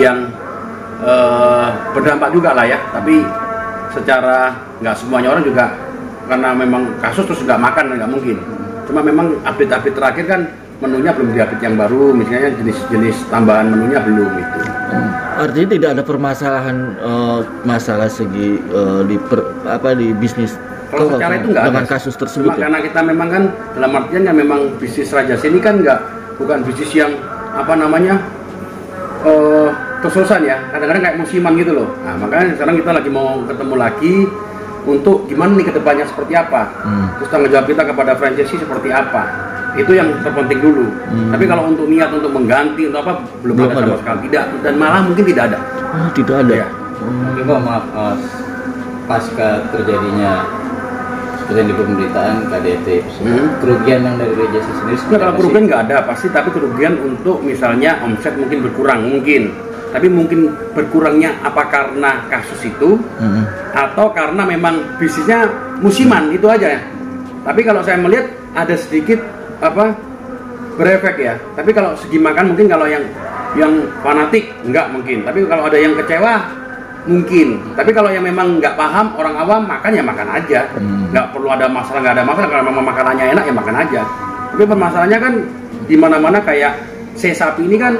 yang berdampak juga lah ya, tapi secara nggak semuanya orang juga karena memang kasus terus nggak makan nggak mungkin. Cuma memang update terakhir kan menunya belum di-update yang baru, misalnya jenis-jenis tambahan menunya belum itu. Artinya tidak ada permasalahan masalah segi di bisnis. Kalau secara itu nggak dengan ada kasus tersebut. Cuma karena kita memang kan dalam artian kan memang bisnis Rajasi ini kan bukan bisnis yang terus-terusan ya, kadang-kadang kayak musiman gitu loh. Nah makanya sekarang kita lagi mau ketemu lagi untuk gimana nih kedepannya seperti apa, terus tanggung jawab kita kepada franchisee seperti apa, itu yang terpenting dulu. Tapi kalau untuk niat untuk mengganti untuk apa belum ada sama sekali, tidak, dan malah mungkin tidak ada. Tidak ada ya. Oke kok, maaf, pasca terjadinya seperti yang di pemberitaan KDT, kerugian yang dari Rajasi sendiri kalau kerugian nggak ada pasti, tapi kerugian untuk misalnya omset mungkin berkurang mungkin. Tapi mungkin berkurangnya apa karena kasus itu atau karena memang bisnisnya musiman itu aja ya. Tapi kalau saya melihat ada sedikit berefek ya. Tapi kalau segi makan mungkin kalau yang fanatik enggak mungkin. Tapi kalau ada yang kecewa mungkin. Tapi kalau yang memang nggak paham, orang awam makan ya makan aja. Nggak perlu ada masalah, nggak ada masalah. Kalau memang makanannya enak ya makan aja. Tapi permasalahannya kan di mana-mana kayak sapi ini kan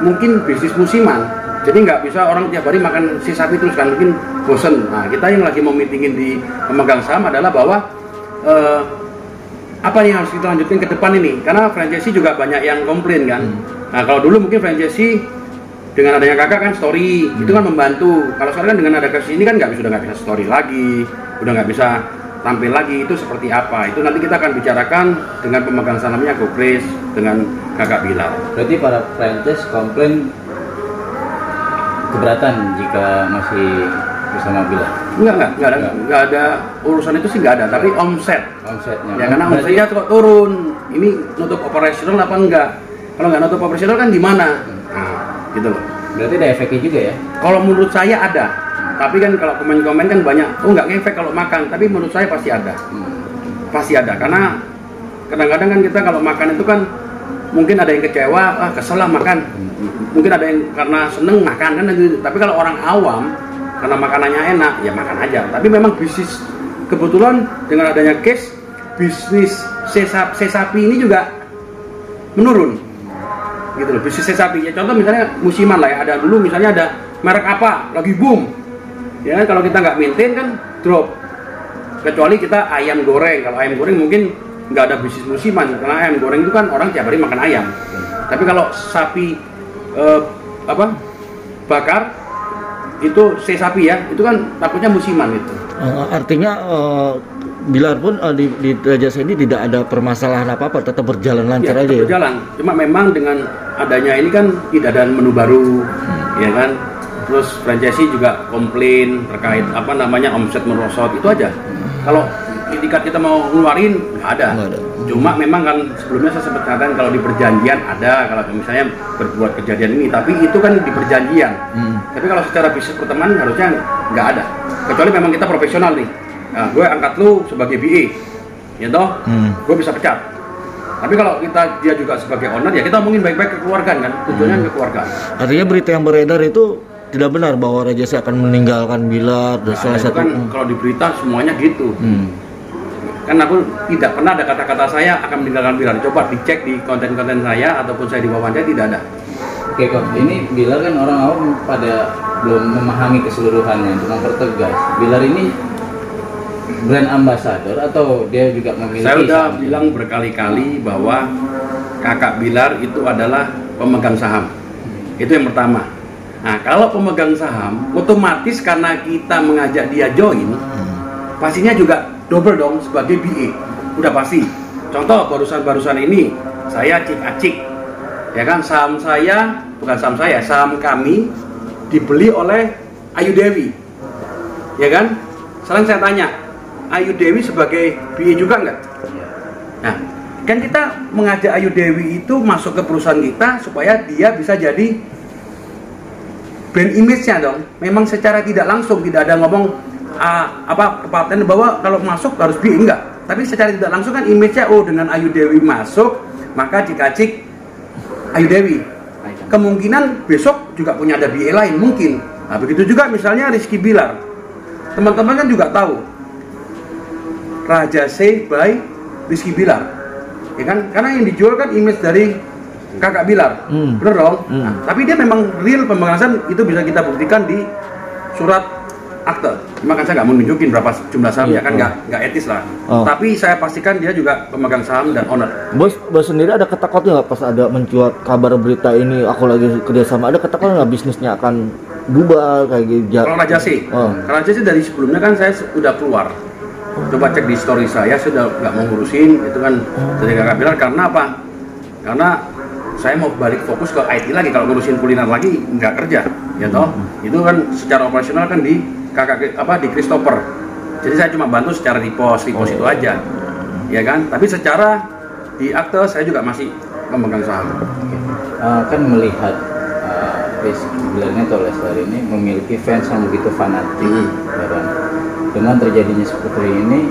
mungkin bisnis musiman, jadi nggak bisa orang tiap hari makan sapi terus kan, mungkin bosen. Nah kita yang lagi mau meetingin di pemegang saham adalah bahwa apa yang harus kita lanjutkan ke depan ini, karena franchisee juga banyak yang komplain kan. Nah kalau dulu mungkin franchisee dengan adanya kakak kan story itu kan membantu. Kalau sekarang kan dengan ada kasus ini kan sudah nggak bisa story lagi, udah nggak bisa tampil lagi. Itu seperti apa? Itu nanti kita akan bicarakan dengan pemegang sahamnya Gokris dengan kakak Bilal. Berarti para franchise komplain keberatan jika masih bersama Bilal? Enggak ada urusan itu sih, nggak ada. Tapi omsetnya ya, karena omsetnya kok turun. Ini nutup operasional apa enggak? Kalau nggak nutup operasional kan di mana? Nah, gitu loh. Berarti ada efeknya juga ya? Kalau menurut saya ada. Tapi kan kalau komen-komen kan banyak, nggak ngefek kalau makan. Tapi menurut saya pasti ada. Pasti ada, karena kadang-kadang kan kita kalau makan itu kan mungkin ada yang kecewa, kesel lah makan. Mungkin ada yang karena seneng makan kan. Tapi kalau orang awam karena makanannya enak ya makan aja. Tapi memang bisnis, kebetulan dengan adanya case bisnis sapi ini juga menurun gitu loh, bisnis sapi ya. Contoh misalnya musiman lah ya, ada dulu misalnya ada merek apa lagi boom ya kan, kalau kita nggak maintain kan drop. Kecuali kita ayam goreng, kalau ayam goreng mungkin nggak ada bisnis musiman, karena ayam goreng itu kan orang tiap hari makan ayam. Tapi kalau sapi bakar itu sapi ya, itu kan takutnya musiman itu. Artinya Bilar pun di Rajasi ini tidak ada permasalahan apa-apa, tetap berjalan lancar aja ya? Berjalan, cuma memang dengan adanya ini kan tidak ada menu baru ya kan. Terus franchisee juga komplain terkait omset merosot, itu aja. Kalau itikat kita mau ngeluarin nggak ada. Cuma memang kan sebelumnya saya sempat katakan kalau di perjanjian ada, kalau misalnya berbuat kejadian ini, tapi itu kan di perjanjian. Tapi kalau secara bisnis pertemanan harusnya nggak ada. Kecuali memang kita profesional nih. Nah, gue angkat lu sebagai BA, ya toh, gue bisa pecat. Tapi kalau dia juga sebagai owner ya kita omongin baik-baik ke keluarga kan, tujuannya ke keluarga. Artinya berita yang beredar itu tidak benar bahwa Rajasi akan meninggalkan Bilar dan salah satu kan kalau di berita semuanya gitu. Kan aku tidak pernah ada kata-kata saya akan meninggalkan Bilar. Coba dicek di konten-konten saya ataupun saya diwawancara tidak ada. Oke kok, ini Bilar kan orang awam pada belum memahami keseluruhannya. Untuk mempertegas, Bilar ini brand ambassador atau dia juga memiliki? Saya udah bilang berkali-kali bahwa kakak Bilar itu adalah pemegang saham. Itu yang pertama. Nah, kalau pemegang saham, otomatis karena kita mengajak dia join, pastinya juga double dong sebagai BA. Udah pasti. Contoh barusan ini saya acik, ya kan, saham kami dibeli oleh Ayu Dewi, ya kan. Sekarang saya tanya, Ayu Dewi sebagai BA juga nggak? Nah, kan kita mengajak Ayu Dewi itu masuk ke perusahaan kita supaya dia bisa jadi brand image-nya dong. Memang secara tidak langsung tidak ada ngomong kepaten bahwa kalau masuk harus BA, enggak. Tapi secara tidak langsung kan image-nya, dengan Ayu Dewi masuk maka dikacik Ayu Dewi. kemungkinan besok juga punya ada BA lain mungkin. Nah begitu juga misalnya Rizky Bilar, teman-teman kan juga tahu Raja C by Rizky Bilar, ya kan? Karena yang dijual kan image dari kakak Bilar, bener dong? Nah, tapi dia memang real pemegang saham, itu bisa kita buktikan di surat akte. Cuma kan saya nggak mau nunjukin berapa jumlah sahamnya, kan nggak etis lah. Tapi saya pastikan dia juga pemegang saham dan owner. Bos sendiri ada ketakutan nggak pas ada mencuat kabar berita ini aku lagi kerjasama, ada ketakutan nggak bisnisnya akan bubar kayak gitu? Kalau Raja C, Raja C dari sebelumnya kan saya udah keluar. Coba cek di story saya sudah nggak mau ngurusin itu kan dari kakak Bilar. Karena apa? Karena saya mau balik fokus ke IT lagi. Kalau ngurusin kuliner lagi nggak kerja, ya toh. Itu kan secara operasional kan di di Christopher. Jadi saya cuma bantu secara repost itu aja, ya kan. Tapi secara di akte saya juga masih memegang saham. Kan melihat Rizky Bilarnya atau Lestari ini memiliki fans yang begitu fanatik, ya kan? Dengan terjadinya seperti ini,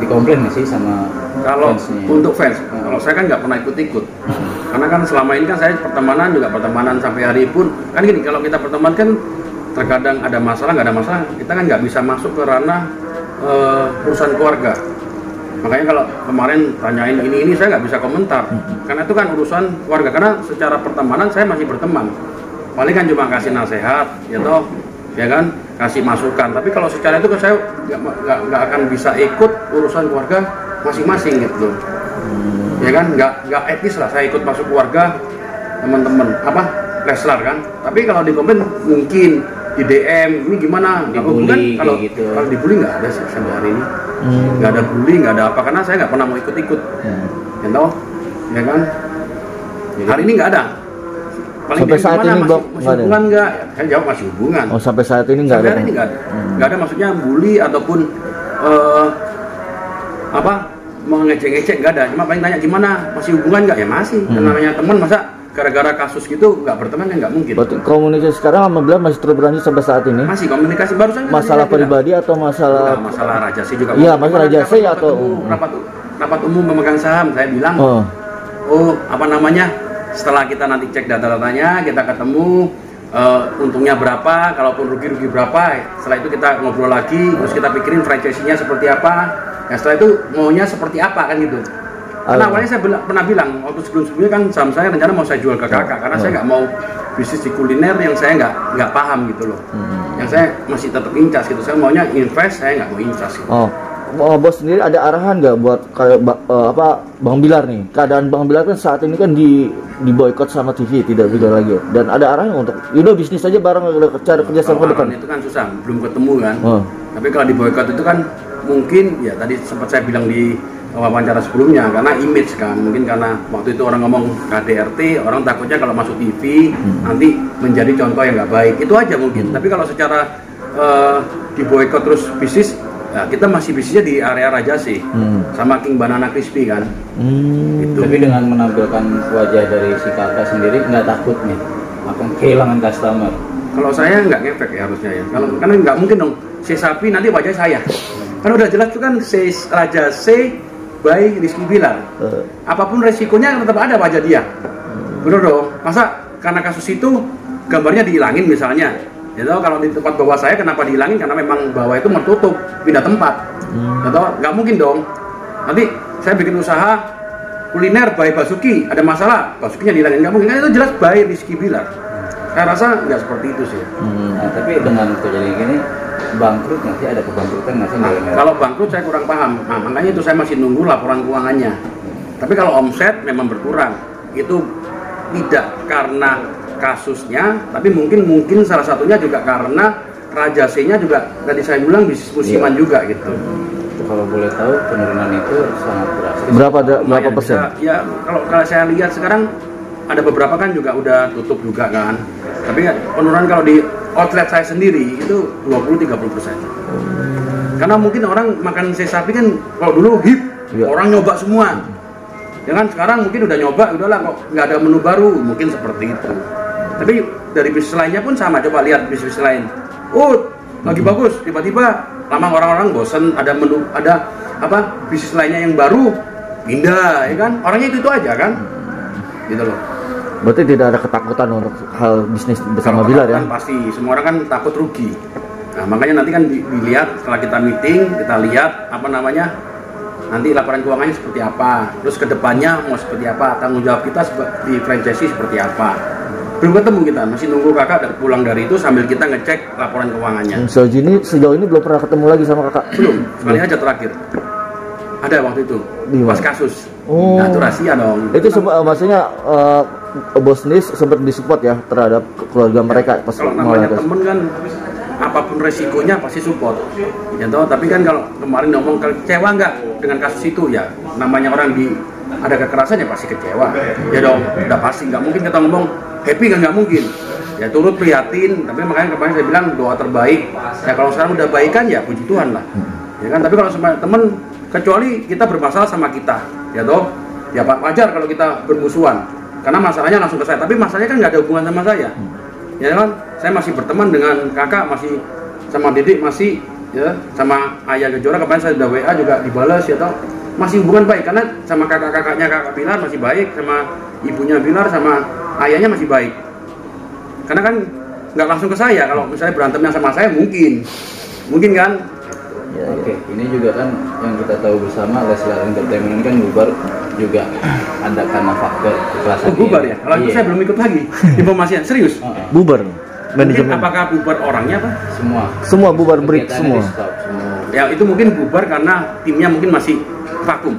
dikomplain nggak sih sama kalau fansnya? Untuk fans, kalau saya kan nggak pernah ikut-ikut, karena kan selama ini kan saya pertemanan sampai hari pun kan gini, kalau kita berteman kan terkadang ada masalah, nggak ada masalah, kita kan nggak bisa masuk ke ranah urusan keluarga. Makanya kalau kemarin tanyain ini saya nggak bisa komentar, karena itu kan urusan keluarga. Karena secara pertemanan saya masih berteman, paling kan cuma kasih nasihat, ya toh, ya kan, kasih masukan. Tapi kalau secara itu saya nggak akan bisa ikut urusan keluarga masing-masing gitu, ya kan, nggak etis lah saya ikut masuk keluarga teman-teman wrestler kan. Tapi kalau di komen mungkin di DM ini gimana, dibully kan, gitu. Kalau dibully nggak ada sih sampai hari ini, nggak ada bully, nggak ada apa, karena saya nggak pernah mau ikut-ikut, ya toh, ya kan. Hari ini nggak ada. Paling sampai saat ini masih hubungan nggak? Ya, saya jawab masih hubungan. Oh, sampai saat ini nggak ada. Sampai hari ini nggak ada. Nggak ada, maksudnya bully ataupun mengecek-ngecek nggak ada. Cuma paling tanya gimana, masih hubungan nggak? Ya masih. Namanya teman, masa gara-gara kasus gitu nggak berteman kan nggak mungkin. Berarti komunikasi sekarang sama Bilar masih terus berlanjut sampai saat ini? Masih komunikasi, barusan kan masalah pribadi atau masalah? Masalah Raja C juga. Iya, masalah Raja C atau rapat umum pemegang saham, saya bilang setelah kita nanti cek data-datanya, kita ketemu untungnya berapa, kalaupun rugi berapa. Setelah itu kita ngobrol lagi, terus kita pikirin franchise-nya seperti apa. Ya setelah itu maunya seperti apa kan gitu. Karena awalnya saya pernah bilang waktu sebelumnya kan saham saya rencana mau saya jual ke kakak, karena saya nggak mau bisnis di kuliner yang saya nggak paham gitu loh. Yang saya masih tetap incas gitu. Saya maunya invest, saya nggak mau incas gitu. Bos sendiri ada arahan nggak buat kayak Bang Bilar nih? Keadaan Bang Bilar kan saat ini kan di boykot sama TV, tidak lagi. Dan ada arahan untuk bisnis aja bareng, cara kerja sama ke depan. Itu kan susah, belum ketemu kan. Tapi kalau di boykot itu kan mungkin ya tadi sempat saya bilang di wawancara sebelumnya, karena image kan, mungkin karena waktu itu orang ngomong KDRT, orang takutnya kalau masuk TV nanti menjadi contoh yang nggak baik. Itu aja mungkin. Tapi kalau secara di boykot terus bisnis, ya kita masih bisnisnya di area Raja C sama King Banana Crispy kan. Gitu. Tapi dengan menampilkan wajah dari si kakak sendiri, nggak takut nih akan kehilangan customer? Kalau saya nggak ngefek ya harusnya ya. Karena nggak mungkin dong si sapi nanti wajah saya. Kan udah jelas itu kan si Raja C by Rizky Bilar. Apapun resikonya tetap ada wajah dia. Bener dong. Masa karena kasus itu gambarnya dihilangin misalnya. Ya tahu kalau di tempat bawah saya kenapa dihilangin, karena memang bawah itu tertutup, pindah tempat. Ya tahu nggak mungkin dong. Nanti saya bikin usaha kuliner by Basuki, ada masalah, Basukinya dihilangin, nggak mungkin. Kan itu jelas by Rizky Bilar. Saya rasa nggak seperti itu sih. Nah, tapi dengan kejadian gini bangkrut nanti ada kebangkrutan nggak sih? Kalau bangkrut saya kurang paham. Nah, makanya itu saya masih nunggu laporan keuangannya. Tapi kalau omset memang berkurang, itu tidak karena kasusnya, tapi mungkin salah satunya juga karena Raja C-nya juga tadi saya bilang bisnis musiman juga gitu. Kalau boleh tahu penurunan itu sangat drastis. Berapa persen? Ya kalau saya lihat sekarang ada beberapa kan juga udah tutup juga kan. Tapi penurunan kalau di outlet saya sendiri itu 20-30%. Karena mungkin orang makan C sapi kan kalau dulu hip, orang nyoba semua. Ya kan sekarang mungkin udah nyoba, udahlah kok nggak ada menu baru, mungkin seperti itu. Tapi dari bisnis lainnya pun sama, coba lihat bisnis lain. Lagi bagus, tiba-tiba lama orang-orang bosen, ada menu, ada bisnis lainnya yang baru, pindah, ya kan? Orangnya itu aja kan? Gitu loh. Berarti tidak ada ketakutan untuk hal bisnis bersama Kalau Bilar ya? ketakutan pasti, semua orang kan takut rugi. Nah, makanya nanti kan dilihat setelah kita meeting, kita lihat apa namanya, nanti laporan keuangannya seperti apa, terus kedepannya mau seperti apa, tanggung jawab kita di franchisee seperti apa. Belum ketemu kita, masih nunggu kakak pulang dari itu sambil kita ngecek laporan keuangannya. Sejauh ini belum pernah ketemu lagi sama kakak? Belum, sekali aja terakhir. Ada waktu itu, Di pas mana? kasus. Oh. Nah, itu rahasia dong. Itu maksudnya Bos Nis sempat disupport ya terhadap keluarga mereka pas Kalau mau namanya lantas. temen kan apapun resikonya pasti support ya toh. Tapi kan kalau kemarin ngomong kecewa nggak dengan kasus itu, ya namanya orang ada kekerasan ya pasti kecewa ya dong, udah pasti. Nggak mungkin kita ngomong happy kan, nggak mungkin ya, turut prihatin. Tapi makanya kemarin saya bilang doa terbaik ya, kalau sekarang udah baikan ya puji Tuhan lah ya kan. Tapi kalau sama temen, kecuali kita bermasalah sama kita ya toh, ya wajar kalau kita bermusuhan karena masalahnya langsung ke saya, tapi masalahnya kan nggak ada hubungan sama saya ya kan. Saya masih berteman dengan kakak, masih sama Didik, masih ya sama Ayah Kejora. Kemarin saya udah WA juga dibalas ya toh, masih hubungan baik karena sama kakak-kakaknya kakak Bilar masih baik, sama ibunya Bilar sama ayahnya masih baik. Karena kan nggak langsung ke saya, kalau misalnya berantemnya sama saya mungkin kan. Ya, Oke, ini juga kan yang kita tahu bersama Leslar Entertainment ini kan bubar juga ada karena faktor kekerasan. Oh, bubar ya? Kalau itu Iya. saya belum ikut lagi informasinya, serius. Bubar Mungkin manajemen. apakah bubar orangnya apa? Semua Bubar break kegiatannya semua. di-stop semua. Ya itu mungkin bubar karena timnya mungkin masih vakum.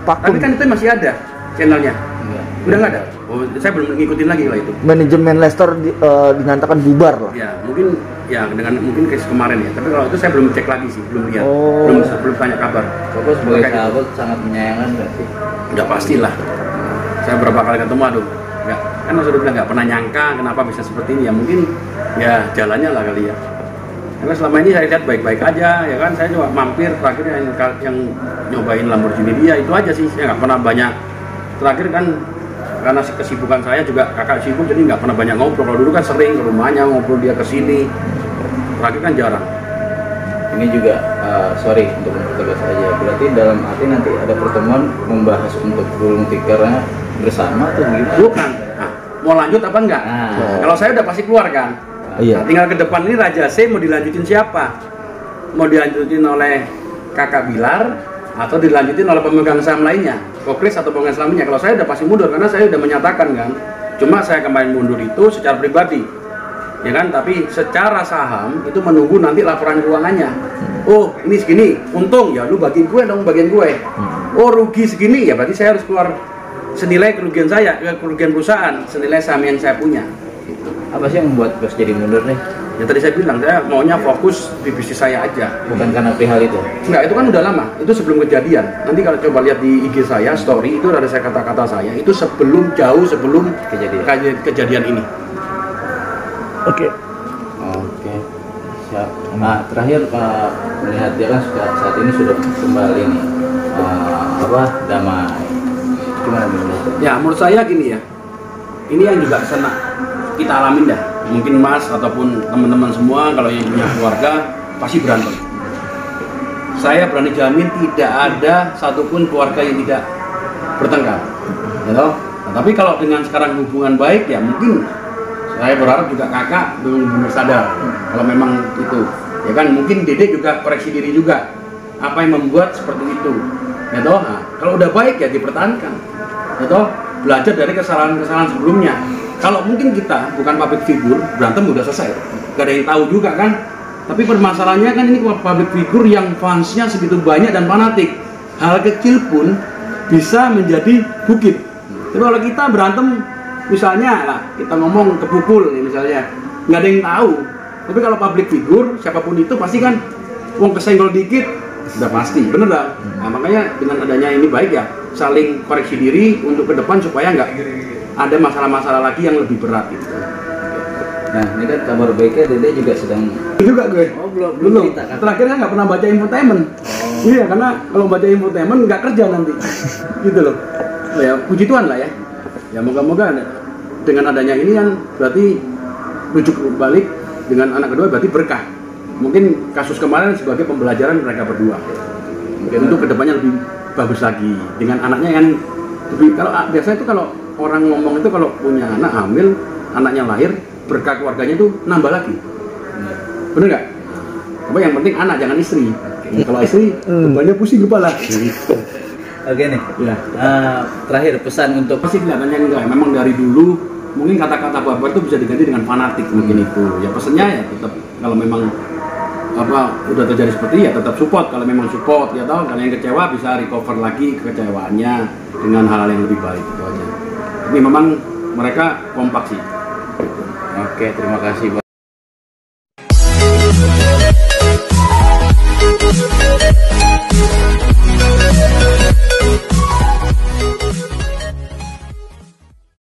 Tapi kan itu masih ada channelnya. Enggak. Udah nggak ada? Oh, saya belum ngikutin lagi kalau itu. Manajemen Leicester dinyatakan bubar lah. Ya mungkin ya dengan mungkin case kemarin ya. Tapi kalau itu saya belum cek lagi sih, belum lihat, Oh. belum tanya kabar. Bapak sebagai Makanya- sahabat sangat menyayangkan nggak sih? Udah pastilah. Saya berapa kali ketemu, aduh, nggak, kan sudah bilang nggak pernah nyangka kenapa bisa seperti ini ya. Mungkin ya jalannya lah kali ya. Karena selama ini saya lihat baik-baik aja ya kan. Saya cuma mampir terakhir yang nyobain Lamborghini dia itu aja sih. Saya nggak pernah banyak. Terakhir kan karena kesibukan saya juga kakak sibuk, jadi nggak pernah banyak ngobrol. Kalau dulu kan sering ke rumahnya ngobrol, dia ke sini. Terakhir kan jarang. Ini juga sorry untuk mempertegas aja. Berarti dalam arti nanti ada pertemuan membahas untuk gulung tikernya bersama atau gimana? Bukan. Nah, mau lanjut apa enggak? Nah. Kalau saya udah pasti keluar kan. Iya. Nah, tinggal ke depan ini Raja C mau dilanjutin siapa? Mau dilanjutin oleh kakak Bilar atau dilanjutin oleh pemegang saham lainnya, Kokris atau pemegang saham lainnya? Kalau saya udah pasti mundur karena saya udah menyatakan kan. Cuma saya kemarin mundur itu secara pribadi, ya kan. Tapi secara saham itu menunggu nanti laporan keuangannya. Oh ini segini, untung ya lu bagiin gue dong, bagian gue. Oh rugi segini ya berarti saya harus keluar senilai kerugian saya, kerugian perusahaan, senilai saham yang saya punya. Apa sih yang membuat bos jadi mundur nih? Ya tadi saya bilang saya maunya fokus di bisnis saya aja. Bukan karena perihal itu. Enggak, itu kan udah lama, itu sebelum kejadian. Nanti kalau coba lihat di IG saya, story, itu ada saya kata-kata saya, itu jauh sebelum kejadian ini. Oke. Oke, siap. Nah, terakhir Pak melihat dia kan saat ini sudah kembali nih damai. Gimana menurut? Ya menurut saya gini ya, ini yang juga senang kita alamin dah. Mungkin Mas ataupun teman-teman semua kalau yang punya keluarga pasti berantem. Saya berani jamin tidak ada satupun keluarga yang tidak bertengkar, ya toh? Nah, tapi kalau dengan sekarang hubungan baik ya mungkin saya berharap juga kakak benar-benar sadar kalau memang itu, ya kan. Mungkin Dedek juga koreksi diri juga apa yang membuat seperti itu, ya toh. Nah, kalau udah baik ya dipertahankan, ya toh. Belajar dari kesalahan-kesalahan sebelumnya. Kalau mungkin kita bukan public figure, berantem udah selesai, gak ada yang tahu juga kan. Tapi permasalahannya kan ini public figure yang fansnya segitu banyak dan fanatik, hal kecil pun bisa menjadi bukit. Tapi kalau kita berantem, misalnya lah kita ngomong kepukul nih misalnya, nggak ada yang tahu. Tapi kalau public figure siapapun itu pasti kan wong kesenggol dikit udah pasti, bener nggak? Nah, makanya dengan adanya ini baik ya, saling koreksi diri untuk ke depan supaya nggak ada masalah-masalah lagi yang lebih berat gitu. Nah, ini kan kabar baiknya Dede juga sedang Juga gue. Oh, belum Belum. cerita, kan? Terakhir kan nggak pernah baca infotainment. Iya, karena kalau baca infotainment nggak kerja nanti. Gitu loh. Nah, ya puji Tuhan lah ya. Ya moga-moga dengan adanya ini kan berarti rujuk balik dengan anak kedua berarti berkah. Mungkin kasus kemarin sebagai pembelajaran mereka berdua. Mungkin untuk kedepannya lebih bagus lagi dengan anaknya yang lebih. Kalau biasanya itu kalau orang ngomong itu kalau punya anak hamil, anaknya lahir, berkah keluarganya itu nambah lagi. Bener nggak? Tapi yang penting anak, jangan istri. Kalau istri, bebannya pusing kepala. Oke nih. Ya. Terakhir pesan untuk Pasti kelihatannya enggak. Memang dari dulu mungkin kata-kata baper itu bisa diganti dengan fanatik mungkin itu. Ya pesannya ya tetap kalau memang udah terjadi seperti ya tetap support. Kalau memang support ya tahu kalau yang kecewa bisa recover lagi kekecewaannya dengan hal-hal yang lebih baik itu aja. Tapi memang mereka kompak sih. Oke, terima kasih. Bye.